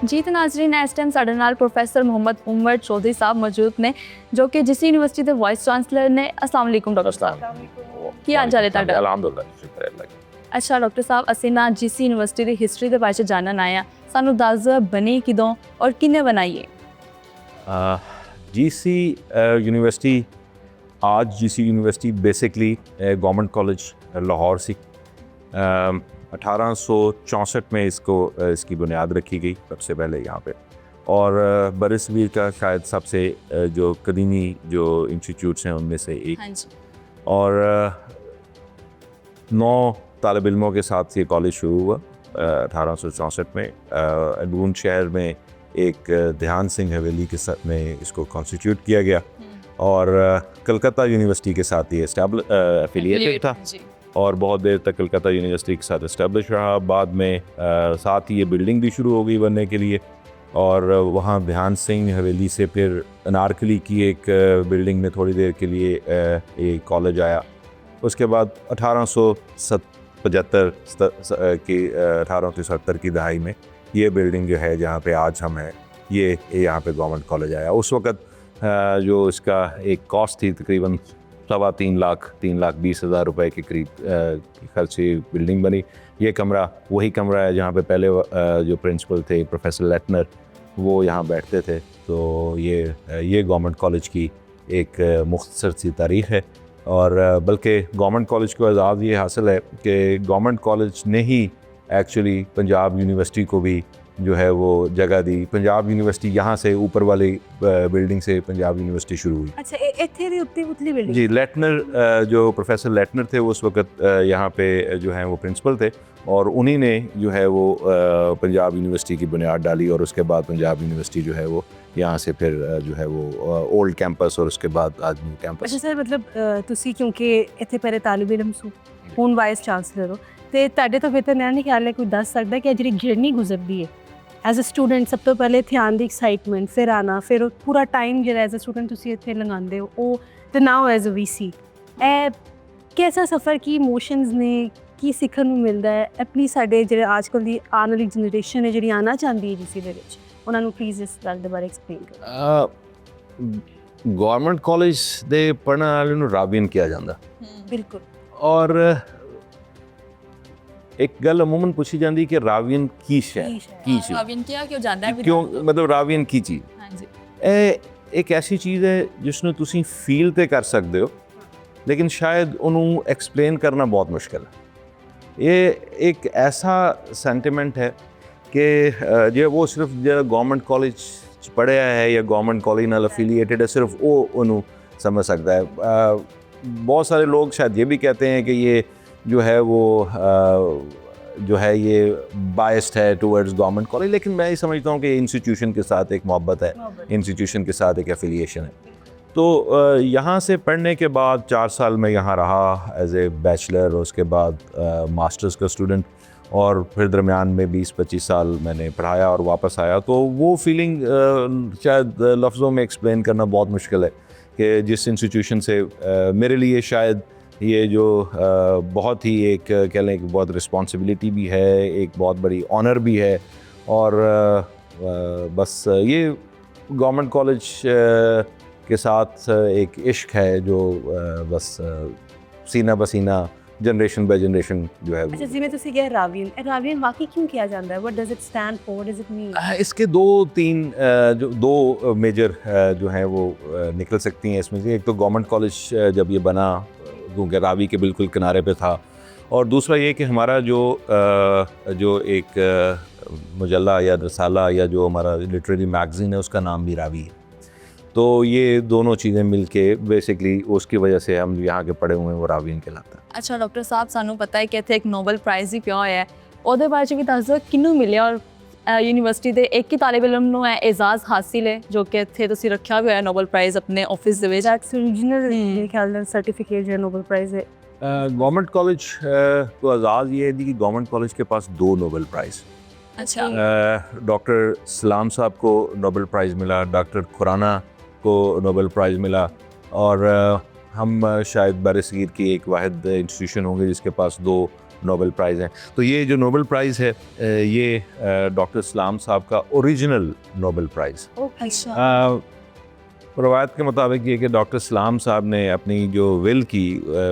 जी तो नाजरीन इस टाइम साडे नाल प्रोफैसर मुहम्मद उमर चौधरी साहब मौजूद ने जो कि जिस यूनिवर्सिटी के वाइस चांसलर ने। अस्सलाम वालेकुम डॉक्टर साहब, की हाल चाल है तुहाडा? अल्हम्दुलिल्लाह, शुक्र है अल्लाह का। अच्छा डॉक्टर साहब, असीं ना जिस यूनिवर्सिटी की हिस्टरी के बारे च जानन आए हैं, सानू दस बनी किदों और किन्ने बनाई है? जीसी यूनिवर्सिटी आज GC university basically government college Lahore सी 1864 में इसकी बुनियाद रखी गई सबसे पहले यहाँ पे। और बरसगीर का शायद सबसे जो कदीमी जो इंस्टीट्यूट्स हैं उनमें से एक। हाँ जी। और 9 तालिब इल्मों के साथ ये कॉलेज शुरू हुआ 1864 में। अनून शहर में एक ध्यान सिंह हवेली के साथ में इसको कॉन्स्टिट्यूट किया गया। और कलकत्ता यूनिवर्सिटी के साथ ये एफिलिएटेड था और बहुत देर तक कलकत्ता यूनिवर्सिटी के साथ इस्टेब्लिश रहा। बाद में साथ ही ये बिल्डिंग भी शुरू हो गई बनने के लिए और वहाँ ध्यान सिंह हवेली से फिर अनारकली की एक बिल्डिंग में थोड़ी देर के लिए एक कॉलेज आया। उसके बाद 1870 की दहाई में ये बिल्डिंग जो है जहाँ पे आज हम हैं ये यहाँ पे गवर्नमेंट कॉलेज आया। उस वक़्त जो इसका एक कॉस्ट थी तकरीबन 3,20,000 रुपए के करीब खर्च से बिल्डिंग बनी। ये कमरा वही कमरा है जहाँ पे पहले जो प्रिंसिपल थे प्रोफेसर लेटनर वो यहाँ बैठते थे। तो ये गवर्नमेंट कॉलेज की एक मुख्तसर सी तारीख़ है। और बल्कि गवर्नमेंट कॉलेज को एजाज़ ये हासिल है कि गवर्नमेंट कॉलेज ने ही एक्चुअली पंजाब यूनिवर्सिटी को भी जो है वो जगह दी। पंजाब यूनिवर्सिटी यहाँ से ऊपर वाली बिल्डिंग से पंजाब यूनिवर्सिटी शुरू हुई। अच्छा, इत्थे दी उतली बिल्डिंग जी। लेटनर जो प्रोफेसर लेटनर थे उस वक्त यहाँ पे जो है वो प्रिंसिपल थे और उन्हीं ने जो है वो पंजाब यूनिवर्सिटी की बुनियाद डाली। और उसके बाद पंजाब यूनिवर्सिटी जो है वो यहाँ से फिर जो है वो ओल्ड कैंपस और उसके बाद आज न्यू कैंपस। अच्छा सर, मतलब तुसी क्योंकि इत्थे पहले तालिब इल्म सो हुण वाइस चांसलर हो ते तुहाडे तो बेहतर मेरा नहीं ख्याल है कोई दस सकदा कि जिहड़ी जर्नी गुजरदी है एज अ स्टूडेंट। सब तो पहले इत्थे आने दी एक्साइटमेंट, फिर आना, फिर पूरा टाइम जिहड़ा एज अ स्टूडेंट तुसी इत्थे लगांदे हो ओ ते नाउ एज अ वीसी कैसा सफ़र की इमोशंस ने की सीखण नूं मिलदा है अपनी साडे जिहड़े अजकल दी आने वाली जनरेशन है जिहड़ी आना चाहती है जीसी दे विच, उन्हां नूं प्लीज़ इस गल दे बारे एक्सप्लेन करो। गवर्नमेंट कॉलेज दे पढ़ने वाले नूं राबियन किया जांदा। बिल्कुल। और एक गल अमूमन पूछी जाती कि रावियन की शै की चीज़ रावियन क्या क्यों जानदा है क्यों, मतलब रावियन की चीज़ हाँ जी। एक ऐसी चीज़ है जिसनूं तुसीं फील ते कर सकते हो लेकिन शायद उन्होंने एक्सप्लेन करना बहुत मुश्किल है। ये एक ऐसा सेंटिमेंट है कि जो वो सिर्फ जो गवर्नमेंट कॉलेज पढ़िया है या गवर्नमेंट कॉलेज नाल एफिलिएटेड है सिर्फ वो उन्होंने समझ सकता है। बहुत सारे लोग शायद ये भी कहते हैं कि ये जो है वो जो है ये बायस्ड है टूवर्ड्स गवर्नमेंट कॉलेज, लेकिन मैं ये समझता हूँ कि इंस्टीट्यूशन के साथ एक मोहब्बत है, इंस्टीट्यूशन के साथ एक एफिलिएशन है। तो यहाँ से पढ़ने के बाद 4 साल में यहाँ रहा एज ए बैचलर और उसके बाद मास्टर्स का स्टूडेंट और फिर दरमियान में 20-25 साल मैंने पढ़ाया और वापस आया। तो वो फीलिंग शायद लफ्ज़ों में एक्सप्लेन करना बहुत मुश्किल है कि जिस इंस्टीट्यूशन से मेरे लिए शायद ये जो बहुत ही एक कह लें कि बहुत रिस्पॉन्सिबिलिटी भी है, एक बहुत बड़ी ऑनर भी है। और बस ये गवर्नमेंट कॉलेज के साथ एक इश्क है जो बस सीना बसीना जनरेशन बाय जनरेशन जो है। अच्छा जी, मैं तुसी कह रावियन वाकई क्यों किया जाता है? What does it stand for? What does it mean? इसके 2-3 जो 2 मेजर जो हैं वो निकल सकती हैं इसमें से। एक तो गवर्नमेंट कॉलेज जब ये बना क्योंकि रावी के बिल्कुल किनारे पे था और दूसरा ये कि हमारा जो एक मुजल्ला या रसाला या जो हमारा लिटरेरी मैगज़ीन है उसका नाम भी रावी है। तो ये दोनों चीज़ें मिलके बेसिकली उसकी वजह से हम यहाँ के पढ़े हुए हैं वो रावियन कहलाता है। अच्छा डॉक्टर साहब, सानू पता है कि इत्थे एक नोबल प्राइज़ ही पिया होया है, ਉਹਦੇ बारे भी दस दो किन्नू मिले और यूनिवर्सिटी के एक ही तालिब इल्म नूं एजाज़ हासिल है जो कि इत्थे तुसीं रखा भी होया नोबल प्राइज़ अपने ऑफिस दे विच। ओरिजिनल मेरे ख्याल नाल सर्टिफिकेट जो नोबेल प्राइज है। गवर्नमेंट कॉलेज को एजाज़ ये है कि गवर्नमेंट कॉलेज के पास 2 नोबेल प्राइज़। अच्छा। डॉक्टर सलाम साहब को नोबेल प्राइज़ मिला, डॉक्टर खुराना को नोबेल प्राइज़ मिला और हम शायद बरसगीर की एक वाहिद इंस्टीट्यूशन होंगे जिसके पास 2 नोबेल प्राइज़ हैं। तो ये जो नोबेल प्राइज़ है ये डॉक्टर सलाम साहब का ओरिजिनल नोबेल प्राइज़। अच्छा। रवायत के मुताबिक ये कि डॉक्टर सलाम साहब ने अपनी जो विल की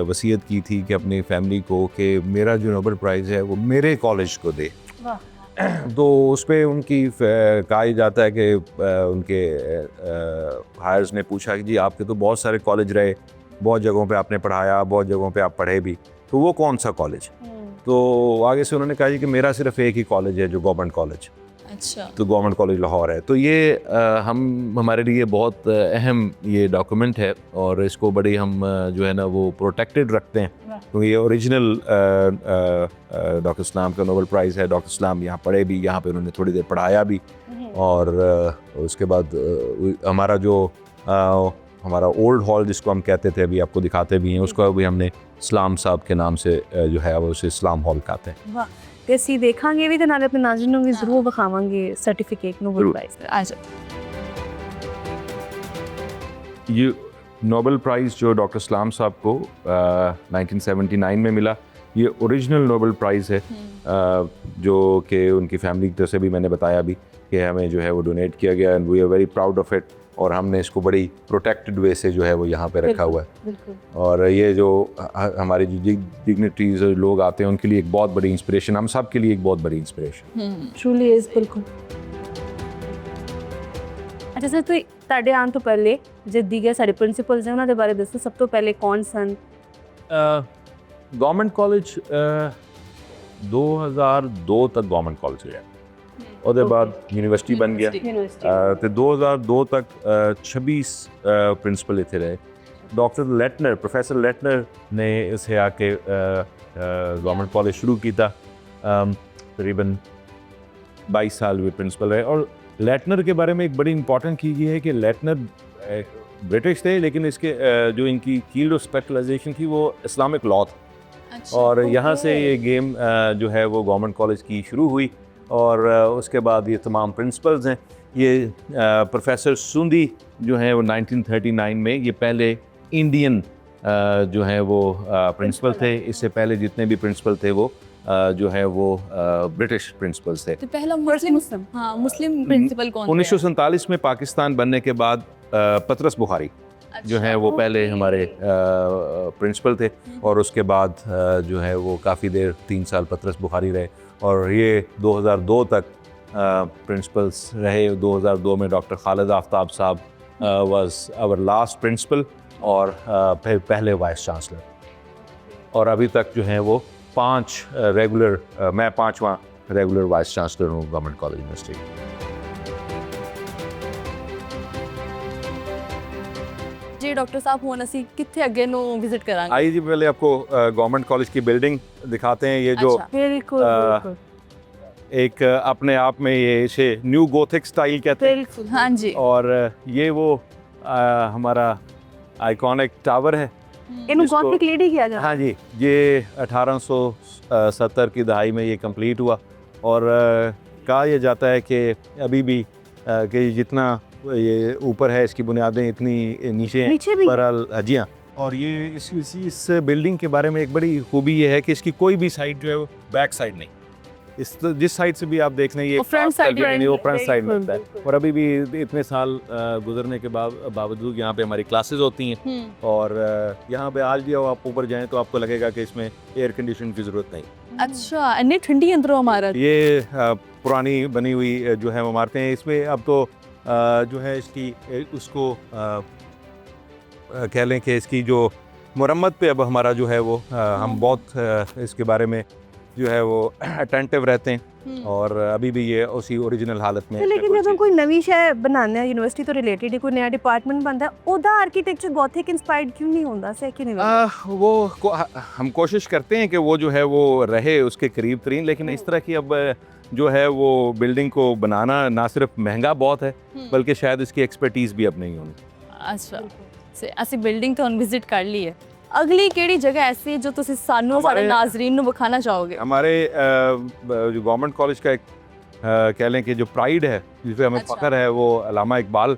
वसीयत की थी कि अपनी फैमिली को कि मेरा जो नोबेल प्राइज़ है वो मेरे कॉलेज को दे। तो उस पर उनकी कहा जाता है कि उनके हायर्स ने पूछा कि जी आपके तो बहुत सारे कॉलेज रहे, बहुत जगहों पे आपने पढ़ाया, बहुत जगहों पे आप पढ़े भी, तो वो कौन सा कॉलेज? तो आगे से उन्होंने कहा जी कि मेरा सिर्फ एक ही कॉलेज है जो गवर्नमेंट कॉलेज, अच्छा। तो गवर्नमेंट कॉलेज लाहौर है। तो ये हमारे लिए बहुत अहम ये डॉक्यूमेंट है और इसको बड़ी हम जो है ना वो प्रोटेक्टेड रखते हैं, क्योंकि ये ओरिजिनल डॉक्टर सलाम का नोबेल प्राइज़ है। डॉक्टर सलाम यहाँ पढ़े भी, यहाँ पे उन्होंने थोड़ी देर पढ़ाया भी, और उसके बाद हमारा ओल्ड हॉल जिसको हम कहते थे, अभी आपको दिखाते भी हैं, उसको अभी हमने सलाम साहब के नाम से जो है वो उसे इस्लाम हॉल कहते हैं। ਵਾਹ ਤੇ ਅਸੀਂ ਦੇਖਾਂਗੇ ਵੀ ਤੇ ਨਾਲੇ ਆਪਣੇ ਨਾਜ਼ਰੀਨ ਨੂੰ ਵੀ ਜ਼ਰੂਰ ਵਿਖਾਵਾਂਗੇ ਸਰਟੀਫਿਕੇਟ ਨੋਬਲ ਪ੍ਰਾਈਜ਼ ਦਾ। आ जाओ। ये नोबेल प्राइज़ जो डॉक्टर सलाम साहब को 1979 में मिला, ये ओरिजिनल नोबेल प्राइज़ है, जो कि उनकी फैमिली की तरफ से भी मैंने बताया भी कि हमें जो है वो डोनेट किया गया, and we are very proud of it, और हमने इसको बड़ी प्रोटेक्टेड वे से जो है वो यहाँ पे रखा हुआ है। ਬਿਲਕੁਲ और ये जो हमारे जो डिग्निटीज लोग आते हैं उनके लिए एक बहुत बड़ी इंस्पिरेशन, हम सब के लिए एक बहुत बड़ी इंस्पिरेशन। ਟਰੂਲੀ ਇਜ਼ ਬਿਲਕੁਲ। ਅੱਛਾ ਸਰ, ਤੁਸੀਂ ਤੁਹਾਡੇ ਆਉਣ ਤੋਂ ਪਹਿਲੇ ਜੇ ਦੀਗਰ ਸਾਡੇ ਪ੍ਰਿੰਸੀਪਲਸ ਨੇ ਉਹਨਾਂ ਦੇ ਬਾਰੇ ਦੱਸੋ, ਸਭ ਤੋਂ ਪਹਿਲੇ ਕੌਣ ਸਨ? गवर्नमेंट कॉलेज 2002 तक गवर्नमेंट कॉलेज है, ਉਹਦੇ ਬਾਅਦ ਯੂਨੀਵਰਸਿਟੀ ਬਣ ਗਿਆ, ਤੇ 2002 ਤੱਕ 26 ਪ੍ਰਿੰਸੀਪਲ ਇੱਥੇ ਰਹੇ। ਡਾਕਟਰ ਲੈਟਨਰ, ਪ੍ਰੋਫੈਸਰ ਲੈਟਨਰ ਨੇ ਇਸੇ ਆ ਕੇ गवर्नमेंट कॉलेज शुरू किया, तकरीबन 22 साल वे प्रिंसिपल रहे। और लेटनर के बारे में एक बड़ी इंपॉर्टेंट चीज़ ये है कि लेटनर ब्रिटिश थे, लेकिन इसके जो इनकी फील्ड ऑफ स्पेशलाइजेशन थी वो इस्लामिक लॉ थी, और यहाँ से ये गेम जो है वो गवर्नमेंट कॉलेज की शुरू हुई। और उसके बाद ये तमाम प्रिंसिपल्स हैं, ये प्रोफेसर सुंदी जो हैं वो 1939 में ये पहले इंडियन जो है वो प्रिंसिपल थे। इससे पहले जितने भी प्रिंसिपल थे वो जो है वो ब्रिटिश प्रिंसिपल्स थे। तो पहला मुस्लिम, हाँ, मुस्लिम प्रिंसिपल कौन? 1947 में पाकिस्तान बनने के बाद पतरस बुखारी जो है वो पहले हमारे प्रिंसिपल थे, और उसके बाद जो है वो काफ़ी देर 3 साल पतरस बुखारी रहे, और ये 2002 तक प्रिंसिपल्स रहे। 2002 में डॉक्टर खालिद आफ्ताब साहब वाज आवर लास्ट प्रिंसिपल, और फिर पहले वाइस चांसलर, और अभी तक जो है वो 5 रेगुलर, मैं 5वां रेगुलर वाइस चांसलर हूँ गवर्नमेंट कॉलेज यूनिवर्सिटी। जी डॉक्टर साहब, हुन असी कित्थे अगे नु विजिट करांगे? आइए जी, पहले आपको गवर्नमेंट कॉलेज की बिल्डिंग दिखाते हैं। ये जो अच्छा। बिल्कुल बिल्कुल एक अपने आप में ये इसे न्यू गोथिक स्टाइल कहते हैं, बिल्कुल। हाँ जी। और ये वो हमारा आइकॉनिक टावर है। इन्हों जिसको- गॉथिक लेडी किया जा। हाँ जी, ये 1870 की दहाई में ये कंप्लीट हुआ, और कहा यह जाता है कि अभी भी कि जितना ये ऊपर है इसकी बुनियादें इतनी नीचे हैं, नीचे भी? पर जी हाँ। और ये इस बिल्डिंग के बारे में एक बड़ी खूबी ये है कि इसकी कोई भी साइड जो है वो बैक साइड नहीं, जिस साइड से भी आप देख लें ये वो front side नहीं, वो फ्रंट साइड बिल्कुल, लगता है। बिल्कुल। और अभी भी इतने साल गुजरने के बावजूद यहाँ पे हमारी क्लासेस होती हैं, और यहाँ पे आज भी आप ऊपर जाएं तो आपको लगेगा कि इसमें एयर कंडीशन की ज़रूरत नहीं। अच्छा, इतनी ठंडी अंदरों हमारा। ये पुरानी बनी हुई जो है इमारतें हैं, इसमें अब तो जो है इसकी उसको कह लें कि इसकी जो मुरम्मत पे अब हमारा जो है वो हम बहुत इसके बारे में जो है वो अटेंटिव रहते हैं, और अभी भी ये उसी ओरिजिनल हालत में है। लेकिन ਜਦੋਂ ਕੋਈ ਨਵੀਂ ਸ਼ੈ ਬਣਾਉਂਦੇ ਆ ਯੂਨੀਵਰਸਿਟੀ ਤੋਂ ਰਿਲੇਟਡ ਕੋਈ ਨया डिपार्टमेंट बनता है, ਉਹਦਾ आर्किटेक्चर गॉथिक इंस्पायर्ड क्यों नहीं होता? से क्यों नहीं बनता? वो हम कोशिश करते हैं कि वो जो है वो रहे उसके करीब तरीन, लेकिन इस तरह की अब जो है वो बिल्डिंग को बनाना ना सिर्फ महंगा बहुत है, बल्कि शायद इसकी एक्सपर्टीज़ भी अब नहीं होनी। अच्छा, से ਅਸੀਂ ਬਿਲਡਿੰਗ ਤੋਂ ਵਿਜ਼ਿਟ ਕਰ ਲਈ ਹੈ। ਅਗਲੀ ਕਿਹੜੀ ਜਗ੍ਹਾ ਐਸੀ ਹੈ ਜੋ ਤੁਸੀਂ ਸਾਨੂੰ ਸਾਡੇ हमारे- ਨਾਜ਼ਰੀਨ ਨੂੰ ਵਿਖਾਣਾ ਚਾਹੋਗੇ? हमारे जो गवर्नमेंट कॉलेज का एक कह लें कि जो प्राइड है, जिस पे हमें अच्छा। फ़ख्र है, वो अल्लामा इकबाल,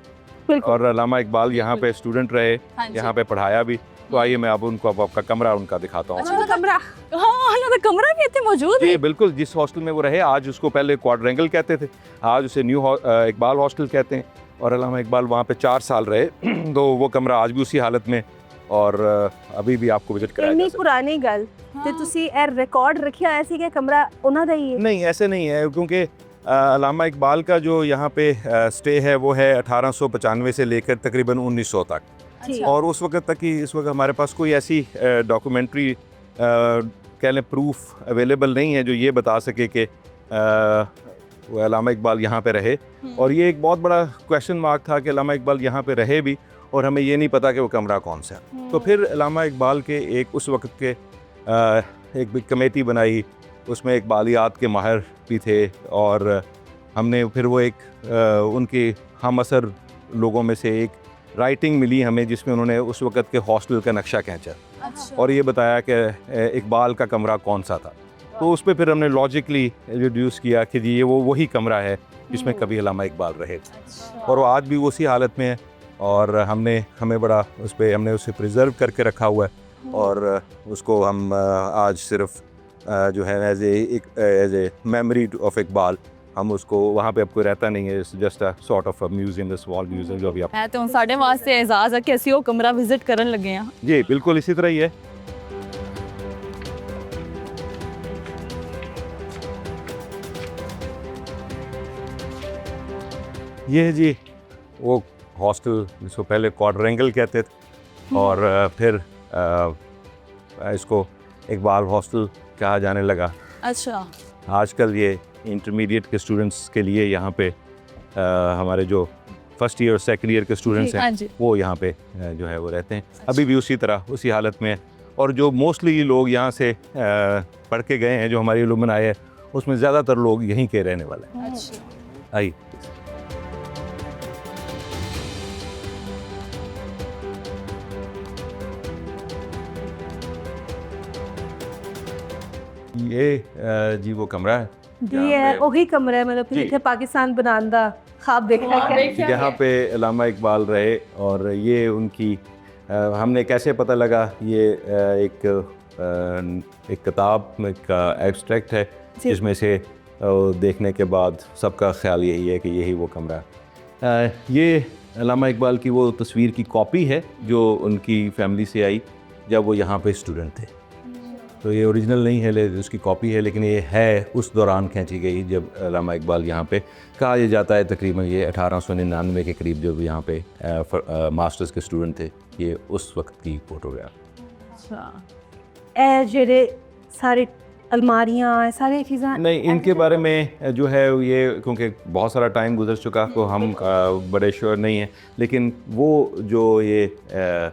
बिल्कुल। और अल्लामा इकबाल यहाँ पे स्टूडेंट रहे, हाँ जी। यहाँ पे पढ़ाया भी, तो आइए मैं अब उनको अब आपका कमरा उनका दिखाता हूँ। अच्छा कमरा हाँ ਉਹਨਾਂ ਦਾ ਕਮਰਾ भी ਇੱਥੇ मौजूद जी है। बिल्कुल, जिस हॉस्टल में वो रहे आज उसको पहले क्वाड्रेंगल कहते थे, आज उसे इकबाल हॉस्टल कहते हैं और अल्लामा इकबाल वहाँ पे 4 साल रहे तो वो कमरा आज भी उसी हालत में और अभी भी आपको विजिट कराया ਇੰਨੀ जा सकता ਪੁਰਾਣੀ ਗੱਲ ਤੇ ਤੁਸੀਂ ਇਹ ਰਿਕਾਰਡ ਰੱਖਿਆ ਹੋਇਆ ਸੀ ਕਿ ਕਮਰਾ ਉਹਨਾਂ ਦਾ ਹੀ है। ਹੈ। नहीं ऐसे नहीं है क्योंकि अल्लामा इकबाल का जो यहाँ पे स्टे है वो है 1895 से लेकर तकरीबन 1900 तक ठीक। और उस वक्त तक ही इस वक्त हमारे पास कोई ऐसी डॉक्यूमेंट्री कह लें प्रूफ अवेलेबल नहीं है जो ये बता सके कि वो अल्लामा इकबाल यहाँ पे रहे और ये एक बहुत बड़ा क्वेश्चन मार्क था कि अल्लामा इकबाल यहाँ पे रहे भी और हमें ये नहीं पता कि वो कमरा कौन सा है। तो फिर अल्लामा इकबाल के एक उस वक्त के एक बिग कमेटी बनाई, उसमें इकबालियात के माहिर भी थे और हमने फिर वो एक उनके हम असर लोगों में से एक राइटिंग मिली हमें जिसमें उन्होंने उस वक्त के हॉस्टल का नक्शा खींचा और ये बताया कि इकबाल का कमरा कौन सा था। तो उस पर फिर हमने लॉजिकली डिड्यूस किया कि जी ये वो वही कमरा है जिसमें कभी अल्लामा इकबाल रहे थे और वो आज भी उसी हालत में है और हमें बड़ा हमने उसे प्रिजर्व करके रखा हुआ है और उसको हम आज सिर्फ जो है as a memory of Iqbal हम उसको वहाँ पे अब कोई रहता नहीं है, just a sort of museum, small museum जो अभी आप ਹੈ ਤੇ ਹੁਣ ਸਾਡੇ ਵਾਸਤੇ ਇਜਾਜ਼ ਹੈ ਕਿ ਅਸੀਂ ਉਹ ਕਮਰਾ ਵਿਜ਼ਿਟ ਕਰਨ ਲੱਗੇ ਹਾਂ। जी बिल्कुल इसी तरह ही है। ये है जी वो हॉस्टल जिसको पहले क्वाड्रेंगल कहते थे और फिर इसको इकबाल हॉस्टल कहा जाने लगा। अच्छा आजकल ये इंटरमीडिएट के स्टूडेंट्स के लिए यहाँ पे हमारे जो फर्स्ट ईयर और सेकंड ईयर के स्टूडेंट्स हाँ हैं जी। वो यहाँ पे जो है वो रहते हैं अभी भी उसी तरह उसी हालत में है और जो मोस्टली लोग यहाँ से पढ़ के गए हैं जो हमारी अलुमनाई है उसमें ज़्यादातर लोग यहीं के रहने वाले हैं। अच्छा आइए ये जी वो कमरा है ਜੀ ਇਹ ਉਹੀ ਕਮਰਾ ਹੈ ਮਤਲਬ जी। ਇੱਥੇ ਪਾਕਿस्तान बनाने ਦਾ ख्वाब देखा है। यहाँ पे अल्लामा इकबाल रहे और ये उनकी हमने कैसे पता लगा ये एक किताब का एब्स्ट्रैक्ट है जी। जिसमें से देखने के बाद सबका ख्याल यही है कि यही वो कमरा है। ये अल्लामा इकबाल की वो तस्वीर की कॉपी है जो उनकी फैमिली से आई जब वो यहाँ पे स्टूडेंट थे। तो ये ओरिजिनल नहीं है उसकी कॉपी है लेकिन ये है उस दौरान खींची गई जब अल्लामा इकबाल यहाँ पे कहा यह जाता है तकरीबन ये 1899 के करीब जब यहाँ पे मास्टर्स के स्टूडेंट थे ये उस वक्त की फोटोग्राफ। अच्छा ਇਹ ਜਿਹੜੇ ਸਾਰੇ अलमारियां सारी चीज़ें नहीं इनके बारे में जो है ये क्योंकि बहुत सारा टाइम गुजर चुका तो हम बड़े श्योर नहीं हैं लेकिन वो जो ये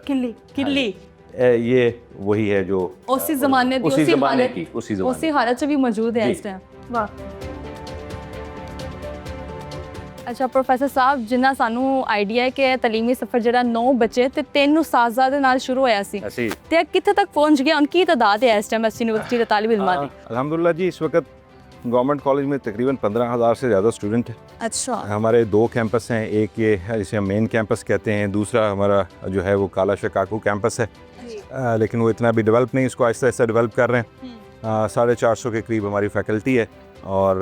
किल्ली किल्ली ये वही है जो उसी ज़माने की उसी ज़माने हालत की उसी ज़माने उसी हालत 'ਚ ਵੀ ਮੌਜੂਦ ਹੈ जी। ਇਸ ਟਾਈਮ। वाह ਅੱਛਾ ਪ੍ਰੋਫੈਸਰ ਸਾਹਿਬ ਜਿੰਨਾ ਸਾਨੂੰ ਆਈਡੀਆ ਹੈ ਕਿ ਇਹ ਤਾਲੀਮੀ ਸਫ਼ਰ ਜਿਹੜਾ 9 ਬੱਚੇ ਤੇ 3 ਉਸਤਾਜ਼ਾਂ ਦੇ ਨਾਲ ਸ਼ੁਰੂ ਹੋਇਆ ਸੀ ऐसे ही ਤੇ ਇਹ ਕਿੱਥੇ ਤੱਕ ਪਹੁੰਚ ਗਿਆ ਉਨकी तादाद है इस टाइम एस यूनिवर्सिटी के तालिब इल्मां दी। अल्हम्दुलिल्लाह जी इस वक्त गवर्नमेंट कॉलेज में तकरीबन 15,000 से ज़्यादा स्टूडेंट हैं। अच्छा हमारे 2 कैंपस हैं, एक ये है जिसे हम मेन कैंपस कहते हैं, दूसरा हमारा जो है वो काला शकाकू कैंपस है लेकिन वो इतना भी डेवलप नहीं, इसको आहिस्ता आहिस्ता डेवलप कर रहे हैं। 450 के करीब हमारी फैकल्टी है और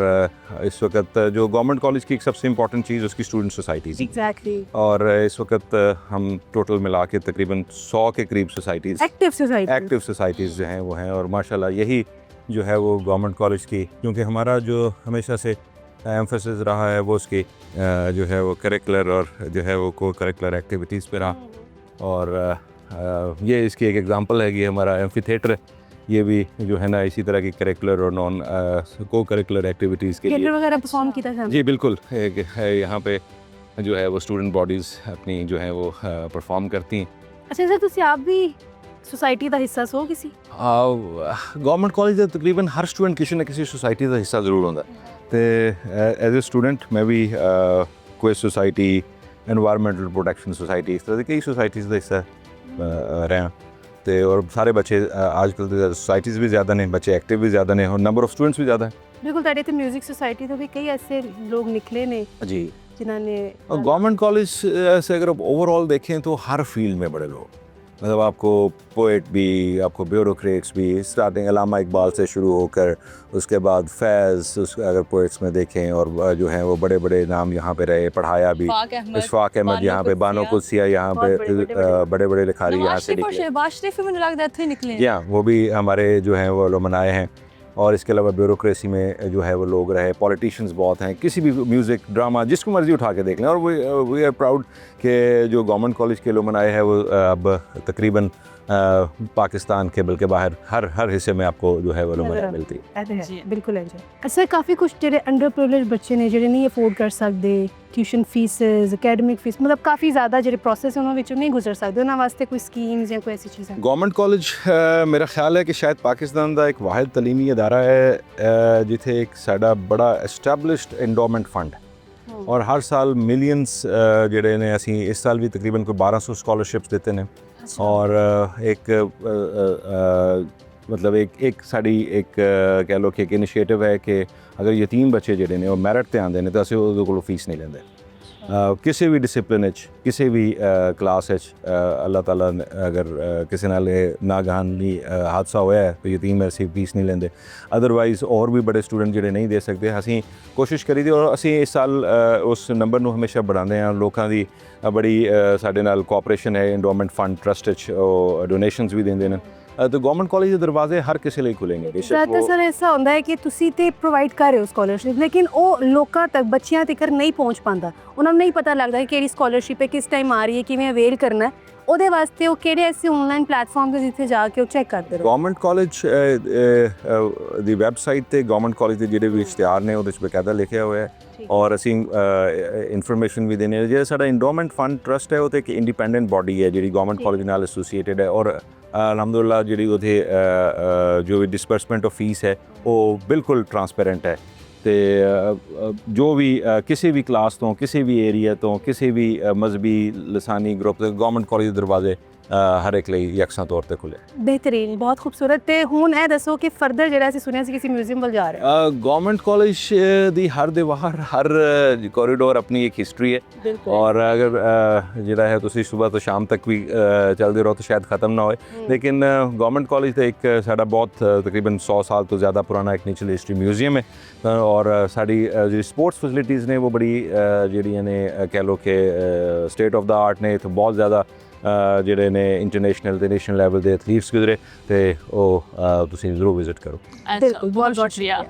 इस वक्त जो गवर्नमेंट कॉलेज की एक सबसे इम्पॉर्टेंट चीज़ उसकी स्टूडेंट सोसाइटीज़ एग्जैक्टली और इस वक्त हम टोटल मिला के तकरीबन 100 के करीब societies active society active societies जो हैं वो हैं और माशाल्लाह यही जो है वो गवर्नमेंट कॉलेज की क्योंकि हमारा जो हमेशा से एम्फेसिस रहा है वो उसकी जो है वो करिकुलर और जो है वो को करिकुलर एक्टिविटीज़ पे रहा और ये इसकी एक एग्जांपल है कि हमारा एम्फी थिएटर ये भी जो है ना इसी तरह की करिकुलर और नॉन को करिकुलर एक्टिविटीज़ के थिएटर लिए वगैरह परफॉर्म किया था जी बिल्कुल है यहाँ पे जो है वो स्टूडेंट बॉडीज़ अपनी जो है वो परफॉर्म करती हैं। अच्छा सर ਤੁਸੀਂ ਆਪ ਵੀ सोसाइटी ਦਾ ਹਿੱਸਾ ਸੋ ਕਿਸੇ गवर्नमेंट कॉलेज ਦੇ ਤਕਰੀਬਨ ਹਰ ਸਟੂਡੈਂਟ ਕਿਸੇ ਨਾ ਕਿਸੇ ਸੁਸਾਇਟੀ ਦਾ ਹਿੱਸਾ ਜ਼ਰੂਰ ਹੁੰਦਾ ਤੇ ਐਜ਼ ਅ ਸਟੂਡੈਂਟ ਮੈਂ ਵੀ ਕੋਈ ਸੁਸਾਇਟੀ एनवायरमेंटल प्रोटेक्शन सोसाइटी इस तरह की कई सोसाइटीज़ का हिस्सा रहे तो और सारे बच्चे आजकल तो सोसाइटीज़ भी ज़्यादा ने बच्चे एक्टिव भी ज़्यादा ने और नंबर ऑफ स्टूडेंट्स भी ज़्यादा हैं। बिल्कुल ਤੁਹਾਡੇ ਤੇ 뮤직 सोसाइटी ਤੋਂ ਵੀ ਕਈ ऐसे लोग निकले ने जी जिन्होंने और गवर्नमेंट कॉलेज से अगर आप ओवरऑल देखें तो हर फील्ड में बड़े लोग मतलब आपको पोइट भी, आपको ब्यूरोक्रेट्स भी, स्टार्टिंग अल्लामा इकबाल से शुरू होकर उसके बाद फैज़, उस अगर पोइट्स में देखें, और जो हैं वो बड़े बड़े नाम यहाँ पे रहे, पढ़ाया भी। इशफाक अहमद यहाँ पे, बानो कुदसिया यहाँ पे, बड़े बड़े लिखारी यहाँ से निकले। शहबाज शरीफ भी मुझे लगता है थे निकले। या वो भी हमारे जो हैं वो मनाए हैं। और इसके अलावा ब्यूरोक्रेसी में जो है वो लोग रहे, पॉलिटिशियंस बहुत हैं, किसी भी म्यूज़िक ड्रामा जिसको मर्ज़ी उठा के देख लें। और वी आर प्राउड कि जो गवर्नमेंट कॉलेज के लोग आए हैं वो अब तकरीबन पाकिस्तान के बल्कि बाहर हर हिस्से में आपको जो है वो लोग मिलती है। बिल्कुल है जी। अच्छा, काफ़ी कुछ जेह्ड़े अंडर प्रिविलेज बच्चे ने जेह्ड़े नहीं अफोर्ड कर सकते ट्यूशन फीसिस, अकैडमिक फीस, मतलब काफ़ी ज़्यादा जेह्ड़े प्रोसेस उन्होंने विचों नहीं गुजर सकते, उन्होंने वास्ते कोई स्कीम्स या कोई ऐसी चीज़ें? गवर्नमेंट कॉलेज मेरा ख्याल है कि शायद पाकिस्तान का एक वाहिद तलीमी अदारा है जिथे एक साडा बड़ा एस्टैबलिश्ड एंडोमेंट फंड, और हर साल मिलियंस जेह्ड़े ने असीं इस साल भी तकरीबन कोई 1200 स्कॉलरशिप्स देते हैं। और मतलब एक साड़ी एक कह लो कि एक इनिशिएटिव है कि अगर यतीम बच्चे जेह्ड़े ने वो मैरिट ते आंदे ने तो असीं उहदे कोलों फीस नहीं लैंदे। किसी भी डिसिप्लिन किसी भी क्लास अल्लाह ताला ने अगर किसी नाल नागहानी हादसा होया है तो यतीम ऐसी फीस नहीं लेंदे। अदरवाइज़ और भी बड़े स्टूडेंट जिहड़े नहीं दे सकते, असीं कोशिश करी दी और असीं इस साल उस नंबर नूं हमेशा बढ़ाने हैं। लोकां दी बड़ी साडे नाल कोऑपरेशन है, एंडोमेंट फंड ट्रस्ट च डोनेशंस भी देंदे ने। तो गवर्नमेंट कॉलेज के दरवाजे हर किसी लिए खुलेंगे। ज़्यादातर सर ऐसा होता है कि तुसी ते प्रोवाइड कर रहे हो स्कॉलरशिप, लेकिन वो लोगों तक बच्चियां तक नहीं पहुंच पाता, उन्होंने नहीं पता लगता कि केड़ी स्कॉलरशिप है, किस टाइम आ रही है, किवें अवेल करना है। ਉਹਦੇ ਵਾਸਤੇ ਉਹ ਕਿਹੜੇ ਐਸੇ ਆਨਲਾਈਨ ਪਲੇਟਫਾਰਮ ਤੇ ਜਿੱਥੇ ਜਾ ਕੇ ਉਹ ਚੈੱਕ ਕਰਦੇ ਰਹੋ? ਗਵਰਨਮੈਂਟ ਕਾਲਜ ਦੀ ਵੈਬਸਾਈਟ ਤੇ ਗਵਰਨਮੈਂਟ ਕਾਲਜ ਦੇ ਜਿਹੜੇ ਵੀ ਇਸ਼ਤਿਹਾਰ ਨੇ ਉਹਦੇ 'ਚ ਬਕਾਇਦਾ ਲਿਖਿਆ ਹੋਇਆ ਹੈ ਔਰ ਅਸੀਂ ਇਨਫੋਰਮੇਸ਼ਨ ਵੀ ਦੇਣੇ। ਜਿਹੜਾ ਸਾਡਾ ਇੰਡੋਮੈਂਟ ਫੰਡ ਟਰਸਟ ਹੈ ਉਹ ਤੇ ਇੱਕ ਇੰਡੀਪੈਂਡੈਂਟ ਬਾਡੀ ਹੈ ਜਿਹੜੀ ਗਵਰਨਮੈਂਟ ਕਾਲਜ ਨਾਲ ਐਸੋਸੀਏਟਡ ਹੈ ਔਰ ਅਲਹਮਦੁਲਿਲਾ ਜਿਹੜੀ ਉਹਦੇ ਜੋ ਵੀ ਡਿਸਬਰਸਮੈਂਟ ਆਫ ਫੀਸ ਹੈ ਉਹ ਬਿਲਕੁਲ ਟਰਾਂਸਪੇਰੈਂਟ ਹੈ। ਤੇ ਜੋ ਵੀ ਕਿਸੇ ਵੀ ਕਲਾਸ ਤੋਂ, ਕਿਸੇ ਵੀ ਏਰੀਆ ਤੋਂ, ਕਿਸੇ ਵੀ ਮਜ਼ਹਬੀ ਲਸਾਨੀ ਗਰੁੱਪ ਦੇ ਗਵਰਨਮੈਂਟ ਕਾਲਜ ਦੇ ਦਰਵਾਜ਼ੇ ਹਰ ਇੱਕ ਲਈ ਯਕਸਾਂ ਤੌਰ ਤੇ ਖੁੱਲੇ। ਬਿਹਤਰੀਨ, ਬਹੁਤ ਖੂਬਸੂਰਤ। ਤੇ ਹੁਣ ਇਹ ਦੱਸੋ ਕਿ ਫਰਦਰ ਜਿਹੜਾ ਅਸੀਂ ਸੁਣਿਆ ਸੀ ਕਿਸੇ ਮਿਊਜ਼ੀਅਮ ਵੱਲ ਜਾ ਰਹੇ ਹੋ? ਗਵਰਨਮੈਂਟ ਕਾਲਜ ਦੀ ਹਰ ਦੀਵਾਰ, ਹਰ ਕੋਰੀਡੋਰ ਆਪਣੀ ਇੱਕ ਹਿਸਟਰੀ ਹੈ ਔਰ ਅਗਰ ਜਿਹੜਾ ਹੈ ਤੁਸੀਂ ਸਵੇਰ ਤੋਂ ਸ਼ਾਮ ਤੱਕ ਵੀ ਚੱਲਦੇ ਰਹੋ ਤਾਂ ਸ਼ਾਇਦ ਖਤਮ ਨਾ ਹੋਏ। ਲੇਕਿਨ ਗਵਰਨਮੈਂਟ ਕਾਲਜ ਤੇ ਇੱਕ ਸਾਡਾ ਬਹੁਤ ਤਕਰੀਬਨ 100 ਸਾਲ ਤੋਂ ਜ਼ਿਆਦਾ ਪੁਰਾਣਾ ਇੱਕ ਨੈਚੁਰਲ ਹਿਸਟਰੀ ਮਿਊਜ਼ੀਅਮ ਹੈ ਔਰ ਸਾਡੀ ਜਿਹੜੀ ਸਪੋਰਟਸ ਫੈਸਿਲਿਟੀਜ਼ ਨੇ ਉਹ ਬੜੀ ਜਿਹੜੀਆਂ ਨੇ ਕਹਿ ਲਓ ਕਿ ਸਟੇਟ ਆਫ ਦਾ ਆਰਟ ਨੇ। ਇੱਥੇ ਬਹੁਤ ਜ਼ਿਆਦਾ ਜਿਹੜੇ ਨੇ ਇੰਟਰਨੈਸ਼ਨਲ ਤੇ ਨੈਸ਼ਨਲ ਲੈਵਲ ਦੇ ਐਥਲੀਟਸ ਗੁਜ਼ਰੇ ਤੇ ਉਹ ਤੁਸੀਂ ਜ਼ਰੂਰ ਵਿਜ਼ਿਟ ਕਰੋ। ਬਹੁਤ ਬਹੁਤ ਸ਼ੁਕਰੀਆ।